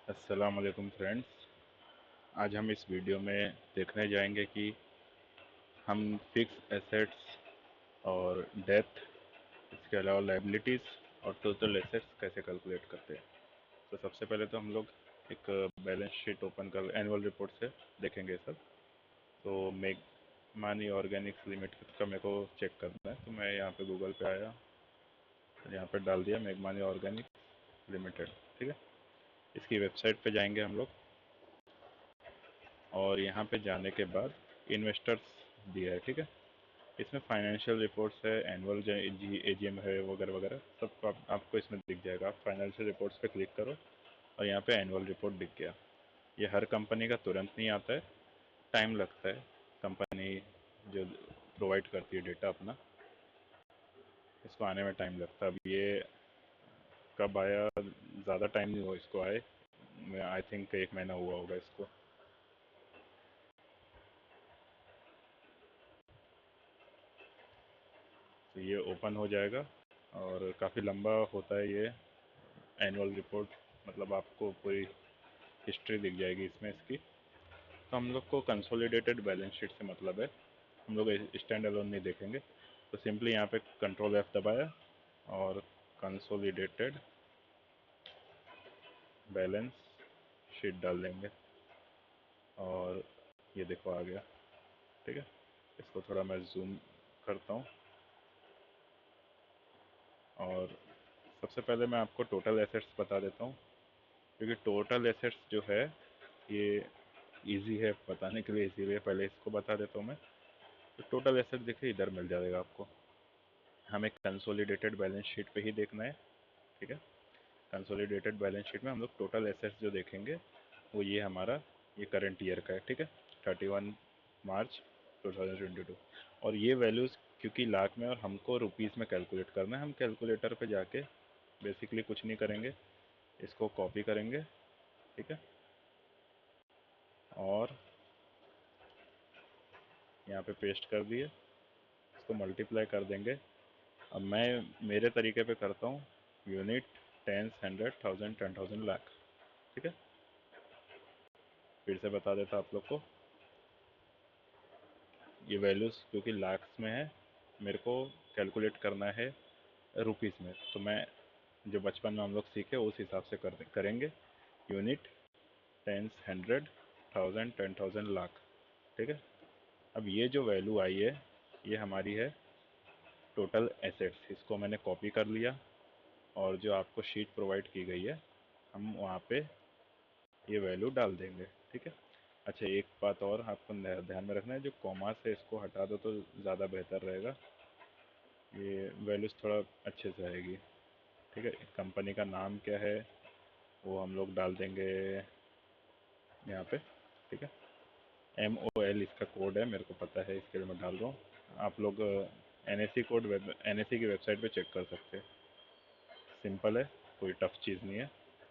अस्सलाम वालेकुम फ्रेंड्स। आज हम इस वीडियो में देखने जाएंगे कि हम फिक्स एसेट्स और डेथ, इसके अलावा लायबिलिटीज़ और टोटल एसेट्स कैसे कैलकुलेट करते हैं। तो सबसे पहले तो हम लोग एक बैलेंस शीट ओपन कर एनुअल रिपोर्ट से देखेंगे सब। तो मेघमानी ऑर्गेनिक्स लिमिटेड का मेरे को चेक करना है, तो मैं यहाँ पे गूगल पे आया और यहाँ पे डाल दिया मेघमानी ऑर्गेनिक्स लिमिटेड। ठीक है, इसकी वेबसाइट पे जाएंगे हम लोग और यहाँ पे जाने के बाद इन्वेस्टर्स दिया है। ठीक है, इसमें फाइनेंशियल रिपोर्ट्स है, एनुअल एजीएम है वगैरह वगैरह सब आपको इसमें दिख जाएगा। आप फाइनेंशियल रिपोर्ट्स पे क्लिक करो और यहाँ पे एनुअल रिपोर्ट दिख गया। ये हर कंपनी का तुरंत नहीं आता है, टाइम लगता है। कंपनी जो प्रोवाइड करती है डेटा अपना, इसको आने में टाइम लगता है। अब ये कब आया, ज़्यादा टाइम नहीं हुआ इसको आए, आई थिंक 1 महीना हुआ होगा इसको। तो ये ओपन हो जाएगा और काफ़ी लंबा होता है ये एनुअल रिपोर्ट, मतलब आपको पूरी हिस्ट्री दिख जाएगी इसमें इसकी। तो हम लोग को कंसोलिडेटेड बैलेंस शीट से मतलब है, हम लोग स्टैंड अलोन नहीं देखेंगे। तो सिंपली यहाँ पे कंट्रोल F दबाया और कंसोलिडेटेड बैलेंस शीट डाल देंगे और ये देखो आ गया। ठीक है, इसको थोड़ा मैं जूम करता हूँ और सबसे पहले मैं आपको टोटल एसेट्स बता देता हूँ, क्योंकि टोटल एसेट्स जो है ये इजी है बताने के लिए, इसीलिए पहले इसको बता देता हूँ मैं। तो टोटल एसेट देखिए इधर मिल जाएगा आपको, हमें कंसोलिडेटेड बैलेंस शीट पे ही देखना है। ठीक है, कंसोलिडेटेड बैलेंस शीट में हम लोग टोटल एसेट्स जो देखेंगे वो ये हमारा ये करंट ईयर का है। ठीक है, 31 मार्च 2022। और ये वैल्यूज़ क्योंकि लाख में और हमको रुपीज़ में कैलकुलेट करना है, हम कैलकुलेटर पे जाके बेसिकली कुछ नहीं करेंगे, इसको कॉपी करेंगे। ठीक है, और यहाँ पे पेस्ट कर दिए, इसको मल्टीप्लाई कर देंगे। अब मैं मेरे तरीके पे करता हूँ, unit, tens, hundred, thousand, 10,000, lakh. ठीक है, फिर से बता देता आप लोग को, ये वैल्यूज़ क्योंकि लाख्स में है, मेरे को कैलकुलेट करना है रुपीज़ में। तो मैं जो बचपन में हम लोग सीखे उस हिसाब से करेंगे। Unit, tens, hundred, thousand, 10,000, lakh. ठीक है, अब ये जो वैल्यू आई है ये हमारी है टोटल एसेट्स। इसको मैंने कॉपी कर लिया और जो आपको शीट प्रोवाइड की गई है हम वहाँ पे ये वैल्यू डाल देंगे। ठीक है, अच्छा एक बात और आपको ध्यान में रखना है, जो कॉमा से इसको हटा दो तो ज़्यादा बेहतर रहेगा, ये वैल्यूज़ थोड़ा अच्छे से आएगी। ठीक है, कंपनी का नाम क्या है वो हम लोग डाल देंगे यहाँ पे। ठीक है, MOL इसका कोड है, मेरे को पता है इसके लिए मैं डाल रहा हूँ। आप लोग NSE कोड NSE की वेबसाइट पे चेक कर सकते हैं, सिंपल है, कोई टफ चीज़ नहीं है।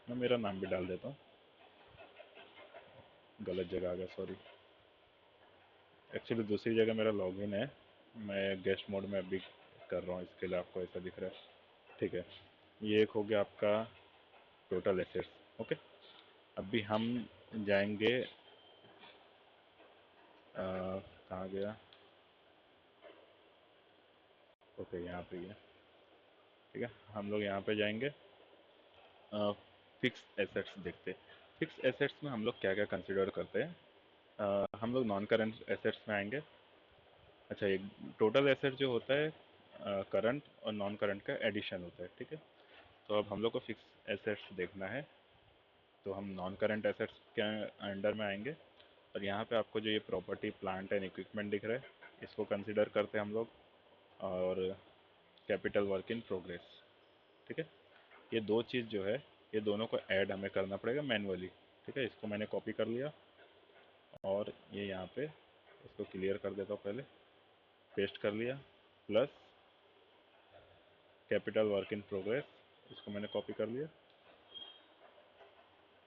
मैं मेरा नाम भी डाल देता हूँ, गलत जगह आ गया, सॉरी। एक्चुअली दूसरी जगह मेरा लॉगिन है, मैं गेस्ट मोड में अभी कर रहा हूँ, इसके लिए आपको ऐसा दिख रहा है। ठीक है, ये एक हो गया आपका टोटल एसेट्स। ओके, अभी हम जाएंगे कहाँ गया, ओके यहाँ पे ही है। ठीक है, हम लोग यहाँ पे जाएंगे, फिक्स एसेट्स देखते हैं। फिक्स एसेट्स में हम लोग क्या क्या कंसिडर करते हैं। हम लोग नॉन करंट एसेट्स में आएंगे। अच्छा, एक टोटल एसेट जो होता है करंट और नॉन करंट का एडिशन होता है। ठीक है, तो अब हम लोग को फिक्स एसेट्स देखना है, तो हम नॉन करंट एसेट्स के अंडर में आएंगे और यहाँ पे आपको जो ये प्रॉपर्टी, प्लांट एंड इक्विपमेंट दिख रहा है इसको कंसिडर करते हैं हम लोग, और कैपिटल वर्क इन प्रोग्रेस। ठीक है, ये दो चीज़ जो है ये दोनों को ऐड हमें करना पड़ेगा मैनुअली। ठीक है, इसको मैंने कॉपी कर लिया और ये यहाँ पे इसको क्लियर कर देता हूँ पहले, पेस्ट कर लिया, plus capital work in progress, इसको मैंने कॉपी कर लिया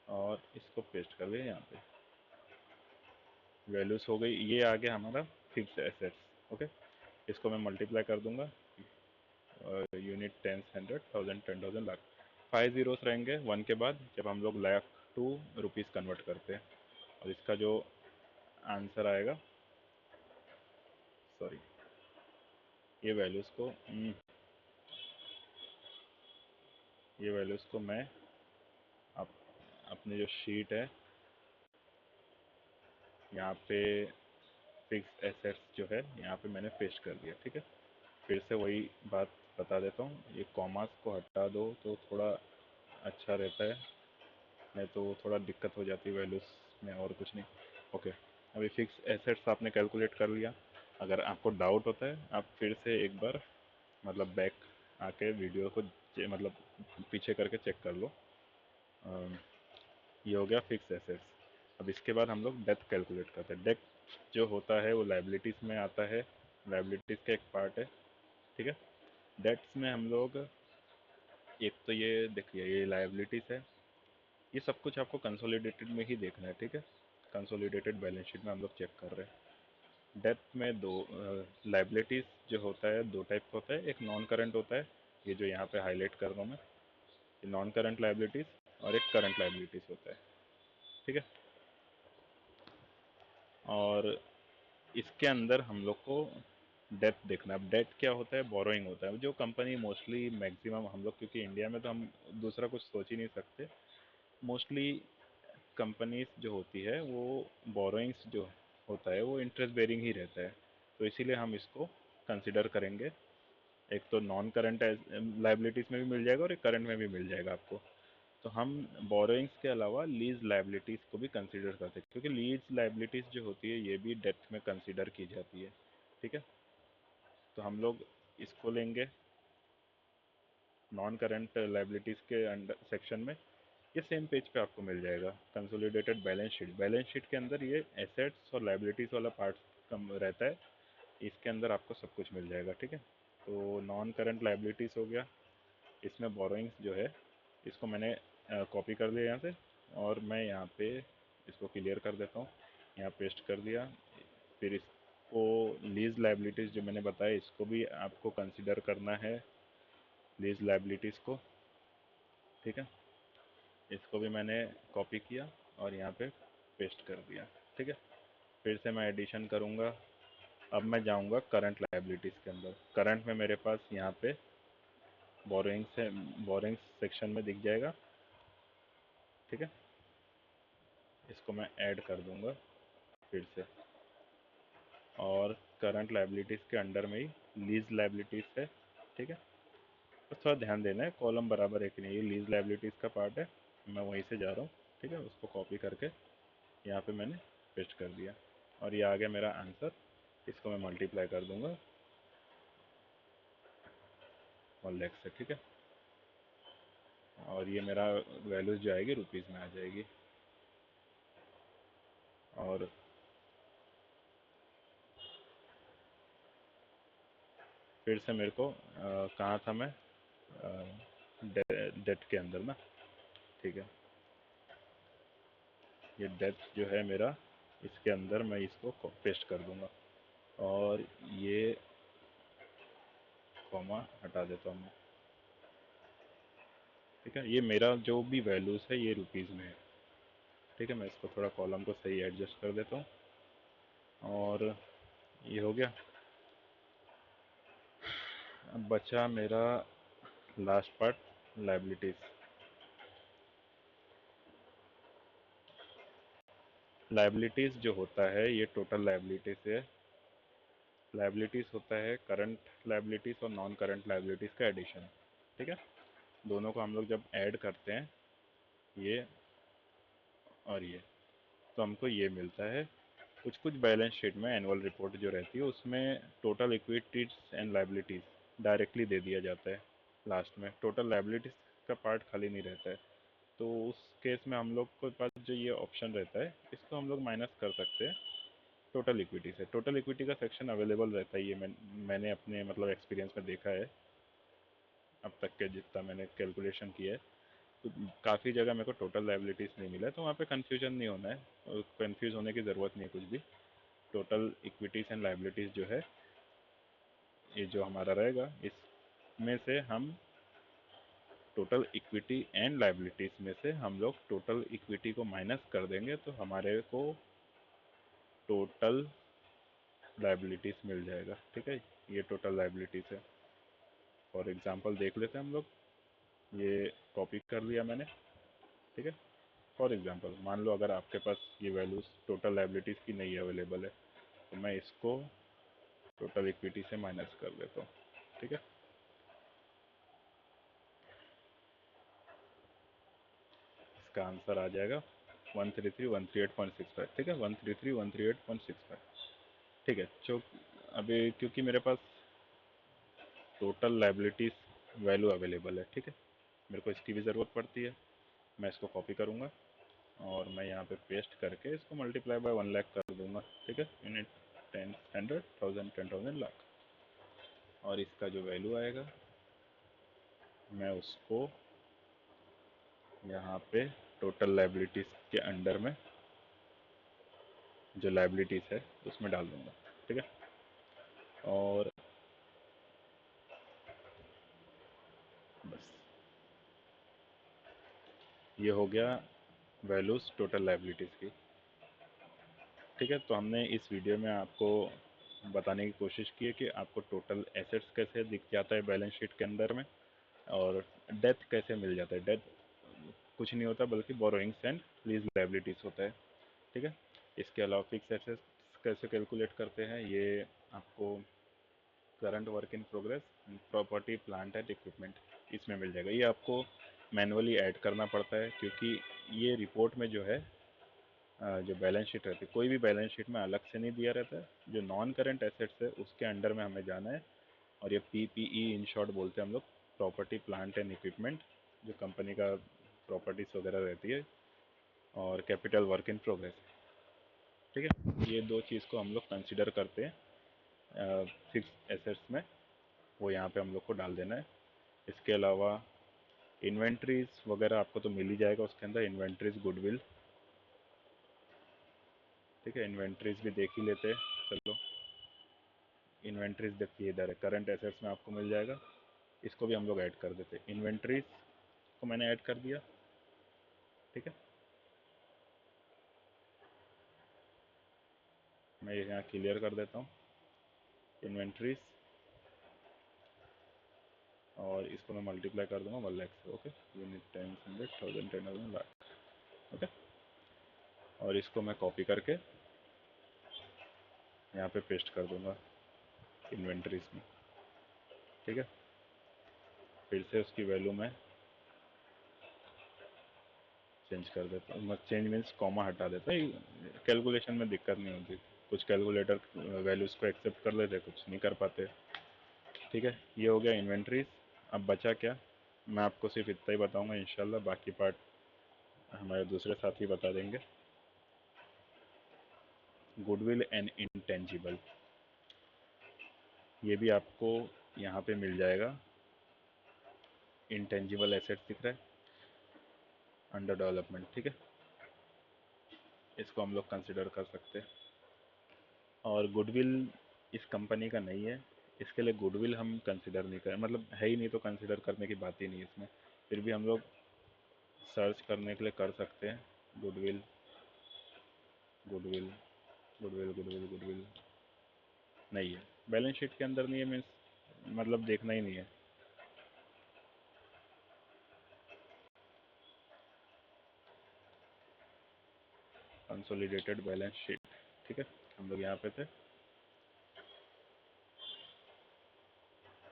और इसको पेस्ट कर लिया यहाँ पे। वैल्यूज़ हो गई, ये आ गया हमारा फिक्स एसेट्स। ओके, इसको मैं मल्टीप्लाई कर दूंगा, unit, tens, hundred, thousand, 10,000, lakh. 5 zeros रहेंगे 1 के बाद, जब हम लोग लाख टू रुपीज़ कन्वर्ट करते हैं। और इसका जो आंसर आएगा, सॉरी, ये वैल्यूज़ को ये वैल्यूज़ को मैं अप, अपनी जो शीट है यहाँ पे फिक्स एसेट्स जो है यहाँ पे मैंने पेस्ट कर दिया। ठीक है, फिर से वही बात बता देता हूँ, ये कॉमास को हटा दो तो थोड़ा अच्छा रहता है, नहीं तो थोड़ा दिक्कत हो जाती है वैल्यूज़ में, और कुछ नहीं। ओके, अभी फिक्स एसेट्स आपने कैलकुलेट कर लिया। अगर आपको डाउट होता है आप फिर से एक बार मतलब बैक आके वीडियो को मतलब पीछे करके चेक कर लो। ये हो गया फिक्स एसेट्स। अब इसके बाद हम लोग डेप्थ कैलकुलेट करते हैं। डेप्थ जो होता है वो लाइबिलिटीज़ में आता है, लाइबिलिटीज़ का एक पार्ट है। ठीक है, डेट्स में हम लोग एक तो ये देखिए, ये लाइबिलिटीज़ है, ये सब कुछ आपको कंसोलिडेटेड में ही देखना है। ठीक है, कंसोलिडेटेड बैलेंस शीट में हम लोग चेक कर रहे हैं। डेप्थ में दो लाइबिलिटीज़ जो होता है दो टाइप का होता है, एक नॉन करंट होता है, ये जो यहाँ पे हाईलाइट कर रहा हूँ मैं, ये नॉन करंट लाइबिलिटीज़, और एक करंट लाइबिलिटीज़ होता है। ठीक है, और इसके अंदर हम लोग को डेप्थ देखना है। अब डेट क्या होता है, बोरोइंग होता है, जो कंपनी मोस्टली मैक्सिमम हम लोग, क्योंकि इंडिया में तो हम दूसरा कुछ सोच ही नहीं सकते, मोस्टली कंपनीज जो होती है वो बोरोइंग्स जो होता है वो इंटरेस्ट बेरिंग ही रहता है, तो इसीलिए हम इसको कंसिडर करेंगे। एक तो नॉन करंट लाइबिलिटीज़ में भी मिल जाएगा और एक करंट में भी मिल जाएगा आपको। तो हम बोरोइंग्स के अलावा लीज लाइबिलिटीज़ को भी कंसीडर करते हैं, क्योंकि लीज लाइबिलिटीज़ जो होती है ये भी डेप्थ में कंसीडर की जाती है। ठीक है, तो हम लोग इसको लेंगे नॉन करंट लाइबिलिटीज़ के अंडर सेक्शन में। ये सेम पेज पे आपको मिल जाएगा, consolidated balance sheet. Balance sheet के अंदर ये एसेट्स और लाइबिलिटीज़ वाला पार्ट कम रहता है, इसके अंदर आपको सब कुछ मिल जाएगा। ठीक है, तो नॉन करंट लाइबिलिटीज़ हो गया, इसमें बोरोइंग्स जो है इसको मैंने कॉपी कर लिया यहाँ से, और मैं यहाँ पे इसको क्लियर कर देता हूँ, यहाँ पेस्ट कर दिया। फिर इसको लीज लाइबिलिटीज़ जो मैंने बताया इसको भी आपको कंसिडर करना है, लीज लाइबिलिटीज़ को। ठीक है, इसको भी मैंने कॉपी किया और यहाँ पे पेस्ट कर दिया। ठीक है, फिर से मैं एडिशन करूँगा। अब मैं जाऊँगा करंट लाइबिलिटीज़ के अंदर। करंट में मेरे पास यहाँ पे बोरोइंग्स है, बोरोइंग्स सेक्शन में दिख जाएगा। ठीक है, इसको मैं ऐड कर दूंगा फिर से, और करंट लाइबिलिटीज़ के अंडर में ही लीज लाइबिलिटीज़ है। ठीक है, तो थोड़ा ध्यान देना है, कॉलम बराबर है कि नहीं। ये लीज लाइबिलिटीज़ का पार्ट है, मैं वहीं से जा रहा हूँ। ठीक है, उसको कॉपी करके यहाँ पे मैंने पेस्ट कर दिया, और ये आ गया मेरा आंसर। इसको मैं मल्टीप्लाई कर दूंगा 1 लाख से। ठीक है, और ये मेरा वैल्यूज जो आएगी रुपीज़ में आ जाएगी। और फिर से मेरे को कहाँ था मैं, डेट के अंदर ना। ठीक है, ये डेप्थ जो है मेरा, इसके अंदर मैं इसको पेस्ट कर दूंगा, और ये कॉमा हटा देता हूँ मैं। ठीक है, ये मेरा जो भी वैल्यूज़ है ये रुपीज़ में है। ठीक है, मैं इसको थोड़ा कॉलम को सही एडजस्ट कर देता हूँ, और ये हो गया। अब बचा मेरा लास्ट पार्ट, लाइबिलिटीज़। लाइबिलिटीज़ जो होता है ये टोटल लाइबिलिटीज़ है। लाइबिलिटीज़ होता है करंट लाइबिलिटीज़ और नॉन करंट लाइबिलिटीज़ का एडिशन। ठीक है, दोनों को हम लोग जब ऐड करते हैं, ये और ये, तो हमको ये मिलता है। कुछ कुछ बैलेंस शीट में एनुअल रिपोर्ट जो रहती है उसमें total equities and liabilities directly दे दिया जाता है, लास्ट में टोटल लाइबिलिटीज़ का पार्ट खाली नहीं रहता है। तो उस केस में हम लोग के पास जो ये ऑप्शन रहता है इसको हम लोग माइनस कर सकते हैं टोटल इक्विटी से। टोटल इक्विटी का सेक्शन अवेलेबल रहता है, ये मैंने अपने मतलब एक्सपीरियंस में देखा है, अब तक के जितना मैंने कैलकुलेशन किया है। तो काफ़ी जगह मेरे को टोटल लाइबिलिटीज़ नहीं मिला है, तो वहाँ पे कन्फ्यूजन नहीं होना है, और कन्फ्यूज़ होने की ज़रूरत नहीं है कुछ भी। टोटल इक्विटीज़ एंड लाइबिलिटीज़ जो है ये जो हमारा रहेगा, इसमें से हम टोटल इक्विटी एंड लाइबिलिटीज में से हम लोग टोटल इक्विटी को माइनस कर देंगे तो हमारे को टोटल लाइबिलिटीज मिल जाएगा। ठीक है, ये टोटल लाइबिलिटीज है। फॉर एग्जांपल देख लेते हैं हम लोग, ये कॉपी कर लिया मैंने। ठीक है, फॉर एग्जांपल मान लो अगर आपके पास ये वैल्यूज टोटल लाइबिलिटीज की नहीं अवेलेबल है तो मैं इसको टोटल इक्विटी से माइनस कर देता हूँ। ठीक है, इसका आंसर आ जाएगा 133,138.65। ठीक है, 133,138.65। ठीक है, जो अभी क्योंकि मेरे पास टोटल लाइबिलिटीज वैल्यू अवेलेबल है, ठीक है, मेरे को इसकी भी ज़रूरत पड़ती है। मैं इसको कॉपी करूँगा और मैं यहाँ पे पेस्ट करके इसको मल्टीप्लाई बाय 1 लाख कर दूंगा। ठीक है, यूनिट 10, 100, 1000, 10,000, लाख। और इसका जो वैल्यू आएगा मैं उसको यहाँ पे टोटल लाइबिलिटीज के अंडर में जो लाइबिलिटीज है उसमें डाल दूंगा। ठीक है, और बस ये हो गया वैल्यूज टोटल लाइबिलिटीज की। ठीक है, तो हमने इस वीडियो में आपको बताने की कोशिश की है कि आपको टोटल एसेट्स कैसे दिख जाता है बैलेंस शीट के अंदर में, और डेथ कैसे मिल जाता है। डेथ कुछ नहीं होता बल्कि बोरोइंग्स एंड लीज लाइबिलिटीज होता है। ठीक है, इसके अलावा फिक्स एसेट्स कैसे कैलकुलेट करते हैं ये आपको current work in progress, property, plant and equipment इसमें मिल जाएगा। ये आपको मैनुअली ऐड करना पड़ता है क्योंकि ये रिपोर्ट में जो है जो बैलेंस शीट रहती है, कोई भी बैलेंस शीट में अलग से नहीं दिया रहता है। जो नॉन करंट एसेट्स है उसके अंडर में हमें जाना है, और ये पीपीई इन शॉर्ट बोलते हैं हम लोग, प्रॉपर्टी, प्लांट एंड इक्विपमेंट, जो कंपनी का प्रॉपर्टीज वगैरह रहती है, और कैपिटल वर्क इन प्रोग्रेस। ठीक है, ये दो चीज़ को हम लोग कंसिडर करते हैं फिक्स एसेट्स में, वो यहाँ पे हम लोग को डाल देना है। इसके अलावा इन्वेंट्रीज वगैरह आपको तो मिल ही जाएगा उसके अंदर, इन्वेंट्रीज, गुडविल। ठीक है, इन्वेंट्रीज भी देख ही लेते हैं। चलो, इन्वेंट्रीज देखिए इधर है, करंट एसेट्स में आपको मिल जाएगा, इसको भी हम लोग ऐड कर देते हैं। इन्वेंट्रीज को मैंने ऐड कर दिया। ठीक है, मैं ये यहाँ क्लियर कर देता हूँ इन्वेंट्रीज, और इसको मैं मल्टीप्लाई कर दूंगा 1 लाख से। Okay, unit 10, 100, 1000, 10,000, lakh. ओके, और इसको मैं कॉपी करके यहाँ पे पेस्ट कर दूंगा इन्वेंट्रीज में। ठीक है, फिर से उसकी वैल्यू में चेंज कर देता हूँ, चेंज मीन्स कॉमा हटा देता हूँ। कैलकुलेशन में दिक्कत नहीं होती, कुछ कैलकुलेटर वैल्यूज़ को एक्सेप्ट कर लेते, कुछ नहीं कर पाते। ठीक है, ये हो गया इन्वेंट्रीज। अब बचा क्या, मैं आपको सिर्फ इतना ही बताऊंगा इंशाल्लाह, बाकी पार्ट हमारे दूसरे साथी बता देंगे। गुडविल एंड इंटेंजिबल, ये भी आपको यहाँ पे मिल जाएगा। इंटेंजिबल एसेट्स दिख रहा है अंडर डेवलपमेंट। ठीक है, इसको हम लोग कंसिडर कर सकते हैं। और गुडविल इस कंपनी का नहीं है, इसके लिए गुडविल हम कंसिडर नहीं करें, मतलब है ही नहीं तो कंसिडर करने की बात ही नहीं इसमें। फिर भी हम लोग सर्च करने के लिए कर सकते हैं, goodwill, goodwill, goodwill, goodwill, goodwill नहीं है, बैलेंस शीट के अंदर नहीं है, मीन्स मतलब देखना ही नहीं है। Consolidated balance sheet. ठीक है, हम लोग यहाँ पे थे।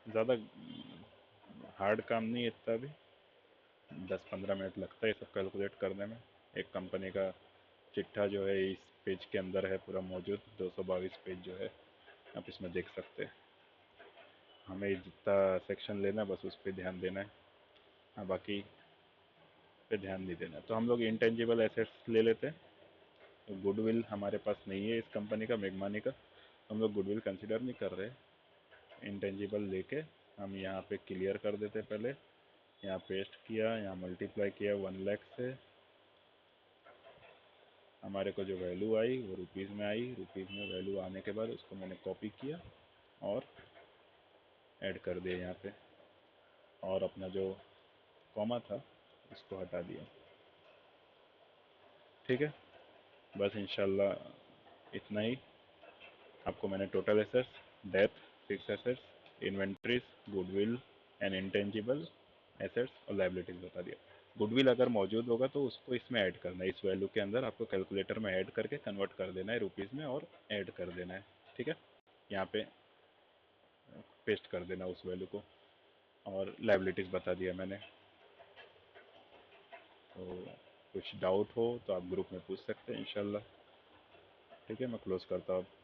ज़्यादा हार्ड काम नहीं है इतना भी, 10-15 मिनट लगता है ये सब कैलकुलेट करने में। एक कंपनी का चिट्ठा जो है इस पेज के अंदर है पूरा मौजूद, 222 पेज जो है आप इसमें देख सकते हैं। हमें जितना सेक्शन लेना है बस उस पर ध्यान देना है, हाँ बाकी पे ध्यान नहीं देना। तो हम लोग इंटेंजिबल एसेट्स ले लेते हैं। तो गुडविल हमारे पास नहीं है इस कंपनी का, मेगमानी का, हम लोग गुडविल कंसिडर नहीं कर रहे। इंटेंजिबल लेके हम यहाँ पे क्लियर कर देते, पहले यहाँ पेस्ट किया, यहाँ मल्टीप्लाई किया 1 लाख से, हमारे को जो वैल्यू आई वो रुपीज़ में आई। रुपीज़ में वैल्यू आने के बाद उसको मैंने कॉपी किया और ऐड कर दिया यहाँ पे। और अपना जो कॉमा था उसको हटा दिया। ठीक है, बस इंशाल्लाह इतना ही। आपको मैंने total assets, death, fix assets, inventories, goodwill and intangible assets और लाइबिलिटीज बता दिया। गुडविल अगर मौजूद होगा तो उसको इसमें ऐड करना है, इस वैल्यू के अंदर आपको कैलकुलेटर में ऐड करके कन्वर्ट कर देना है रुपीज़ में और ऐड कर देना है। ठीक है, यहाँ पे पेस्ट कर देना उस वैल्यू को। और लाइबिलिटीज बता दिया मैंने। तो कुछ डाउट हो तो आप ग्रुप में पूछ सकते हैं इंशाल्लाह। ठीक है, मैं क्लोज करता हूँ अब।